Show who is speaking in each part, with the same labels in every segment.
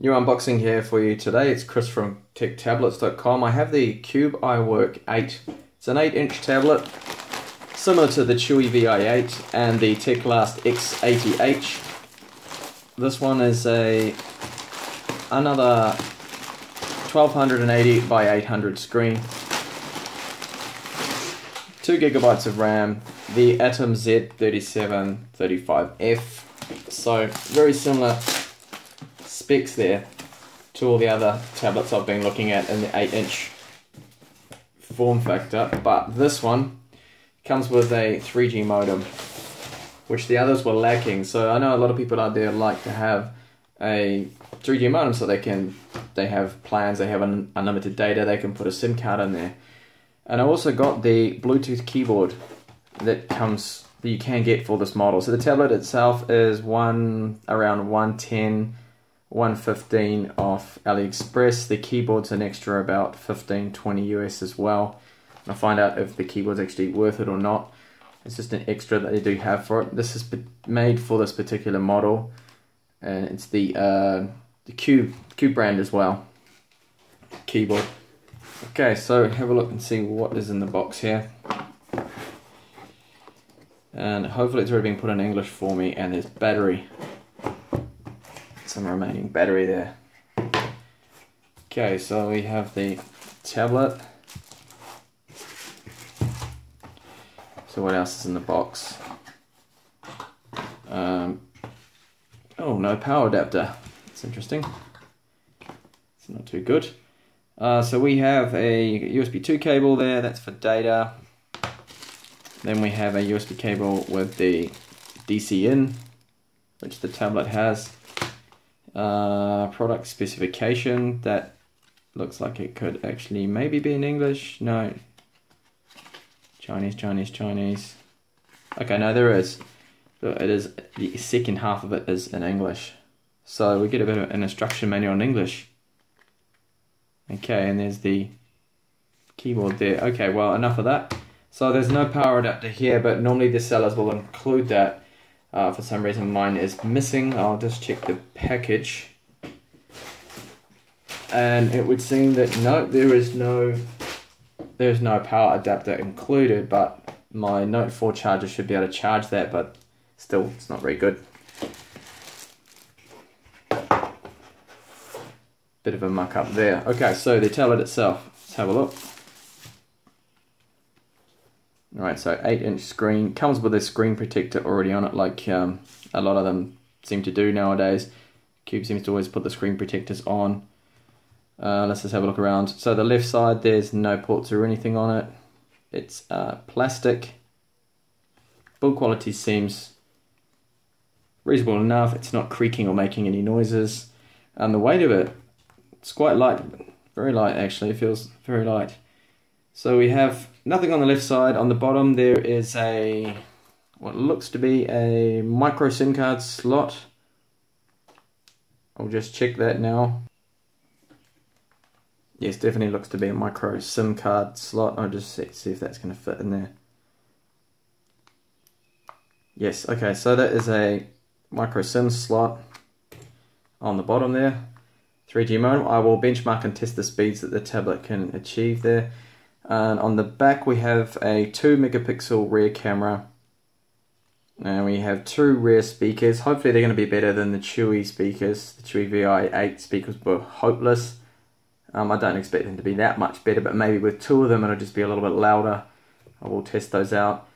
Speaker 1: New unboxing here for you today. It's Chris from techtablets.com. I have the Cube iWork8. It's an 8-inch tablet, similar to the Chewy VI8 and the Teclast X80H. This one is another 1280 by 800 screen, 2 GB of RAM, the Atom Z3735F. So very similar specs there to all the other tablets I've been looking at in the 8-inch form factor, but this one comes with a 3G modem, which the others were lacking. So I know a lot of people out there like to have a 3G modem so they have plans, they have unlimited data, they can put a SIM card in there. And I also got the Bluetooth keyboard that you can get for this model. So the tablet itself is around 110, 115 off AliExpress. The keyboard's an extra about 15, 20 US as well. I'll find out if the keyboard's actually worth it or not. It's just an extra that they do have for it. This is made for this particular model, and it's the Cube brand as well. Keyboard. Okay, so have a look and see what is in the box here. And hopefully it's already been put in English for me, and there's battery. Some remaining battery there. Okay, so we have the tablet. So what else is in the box? Oh, no power adapter. That's interesting. It's not too good. So we have a USB 2 cable there, that's for data. Then we have a USB cable with the DC in, which the tablet has. Product specification, that looks like it could actually maybe be in English. No. Chinese. Okay, no, there is. It is, the second half of it is in English. So we get a bit of an instruction manual in English. Okay, and there's the keyboard there. Okay, well, enough of that. So there's no power adapter here, but normally the sellers will include that. For some reason mine is missing. I'll just check the package. And it would seem that no, there's no power adapter included, but my Note 4 charger should be able to charge that, but still, it's not very good. Bit of a muck up there. Okay, so the tablet itself, let's have a look. Alright, so 8-inch screen, comes with a screen protector already on it, like a lot of them seem to do nowadays. Cube seems to always put the screen protectors on. Let's just have a look around. So the left side, there's no ports or anything on it. It's plastic. Build quality seems reasonable enough. It's not creaking or making any noises. And the weight of it, it's quite light, very light actually, it feels very light. So we have nothing on the left side. On the bottom there is what looks to be a micro SIM card slot. I'll just check that now. Yes, definitely looks to be a micro SIM card slot. I'll just see if that's going to fit in there. Yes, okay, so that is a micro SIM slot on the bottom there. 3G modem. I will benchmark and test the speeds that the tablet can achieve there. And on the back we have a 2 megapixel rear camera, and we have 2 rear speakers. Hopefully they're going to be better than the Chewy speakers. The Chewy VI8 speakers were hopeless. I don't expect them to be that much better, but maybe with 2 of them it'll just be a little bit louder. I will test those out.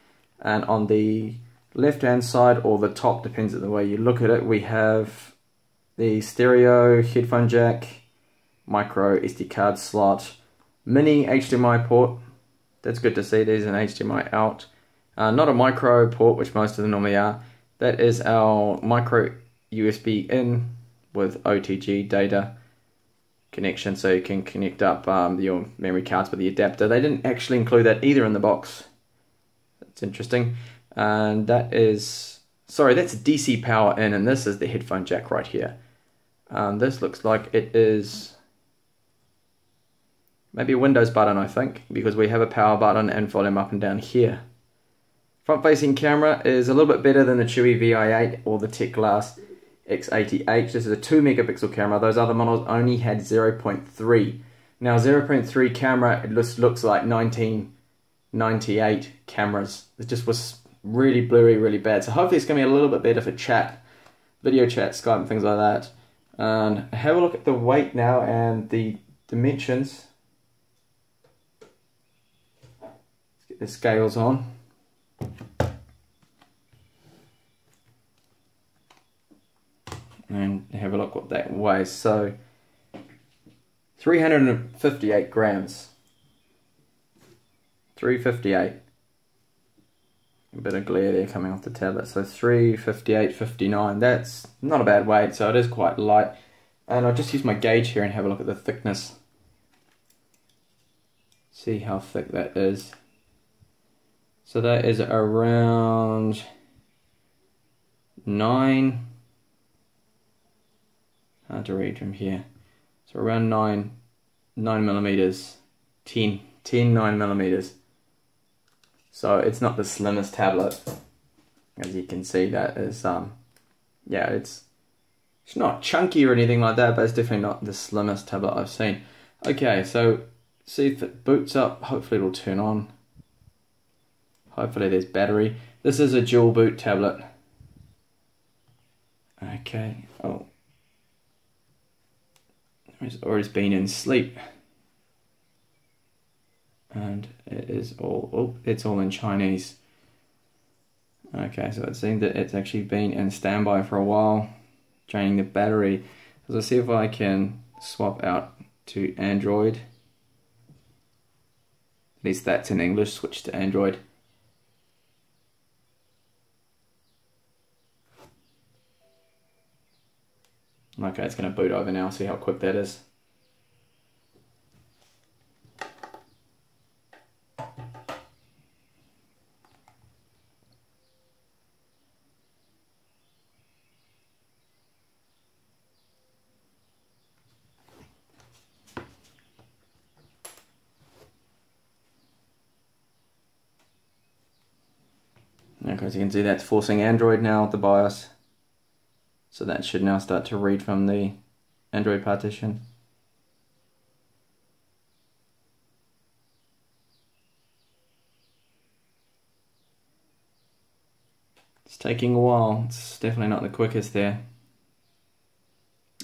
Speaker 1: And on the left hand side, or the top, depends on the way you look at it, we have the stereo headphone jack, micro SD card slot, mini HDMI port. That's good to see. There's an HDMI out. Not a micro port, which most of them normally are. That is our micro USB in with OTG data connection, so you can connect up your memory cards with the adapter. They didn't actually include that either in the box. That's interesting. And that's DC power in, and this is the headphone jack right here. This looks like it is maybe a Windows button, I think, because we have a power button and volume up and down here. Front facing camera is a little bit better than the Chewy VI8 or the Teclast X80H. This is a 2 megapixel camera. Those other models only had 0.3. Now 0.3 camera, it looks like 1998 cameras. It just was really blurry, really bad. So hopefully it's going to be a little bit better for chat, video chat, Skype and things like that. And have a look at the weight now and the dimensions. Let's get the scales on. And have a look what that weighs. So 358 grams. 358. A bit of glare there coming off the tablet. So 358.59. That's not a bad weight, so it is quite light. And I'll just use my gauge here and have a look at the thickness. See how thick that is. So that is around 9. Hard to read from here. So around 9 millimeters. 9 millimeters. So it's not the slimmest tablet. As you can see, that is yeah, it's not chunky or anything like that, but it's definitely not the slimmest tablet I've seen. Okay, so see if it boots up. Hopefully it'll turn on. Hopefully there's battery. This is a dual boot tablet. Okay. Oh, it's already been in sleep. And it is all, oh, it's all in Chinese. Okay, so it seems that it's actually been in standby for a while, draining the battery. So let's see if I can swap out to Android. At least that's in English, switch to Android. Okay, it's going to boot over now, see how quick that is. Okay, as you can see, that's forcing Android now at the BIOS. So that should now start to read from the Android partition. It's taking a while. It's definitely not the quickest there.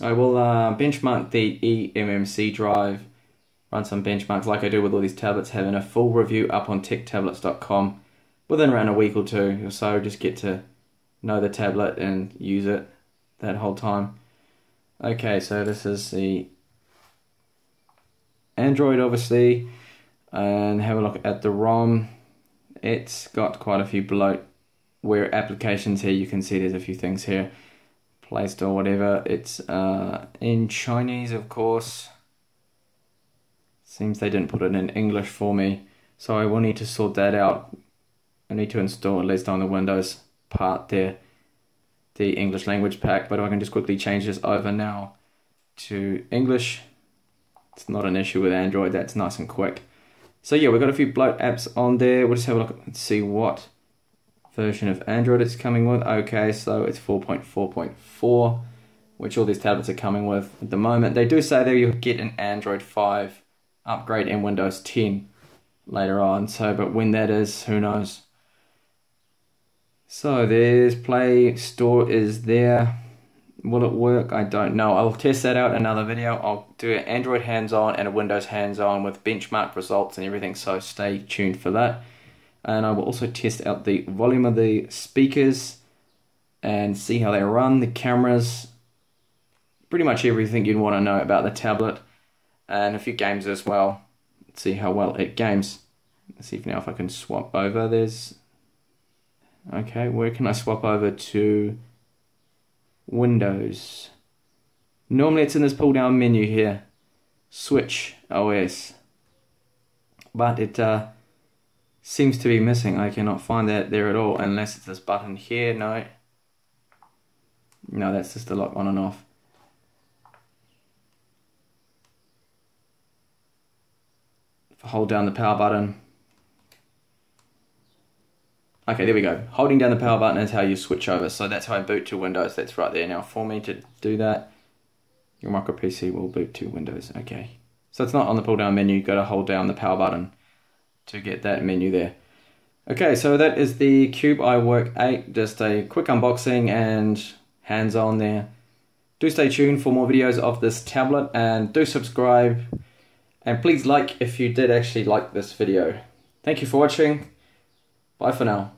Speaker 1: I will benchmark the eMMC drive, run some benchmarks like I do with all these tablets, having a full review up on techtablets.com within around a week or two or so. Just get to know the tablet and use it that whole time. Okay, so this is the Android obviously, and have a look at the ROM. It's got quite a few bloatware applications here. You can see there's a few things here, Play Store, whatever. It's in Chinese, of course. Seems they didn't put it in English for me, so I will need to sort that out. I need to install, at least on the Windows part there, the English language pack, but I can just quickly change this over now to English. It's not an issue with Android, that's nice and quick. So yeah, we've got a few bloat apps on there. We'll just have a look and see what version of Android it's coming with. Okay, so it's 4.4.4, which all these tablets are coming with at the moment. They do say that you'll get an Android 5 upgrade in Windows 10 later on, so but when that is, who knows. So there's Play Store is there. Will it work? I don't know. I'll test that out in another video. I'll do an Android hands-on and a Windows hands-on with benchmark results and everything, so stay tuned for that. And I will also test out the volume of the speakers and see how they run, the cameras, pretty much everything you'd want to know about the tablet, and a few games as well. Let's see how well it games. Let's see if now if I can swap over. There's... Okay, where can I swap over to Windows? Normally it's in this pull down menu here, Switch OS, but it seems to be missing. I cannot find that there at all unless it's this button here. No, that's just the lock on and off. If I hold down the power button, Okay, there we go. Holding down the power button is how you switch over. So that's how I boot to Windows. That's right there. Now for me to do that, your micro PC will boot to Windows. Okay. So it's not on the pull down menu. You've got to hold down the power button to get that menu there. Okay, so that is the Cube iWork8. Just a quick unboxing and hands-on there. Do stay tuned for more videos of this tablet, and do subscribe. And please like if you did actually like this video. Thank you for watching. Bye for now.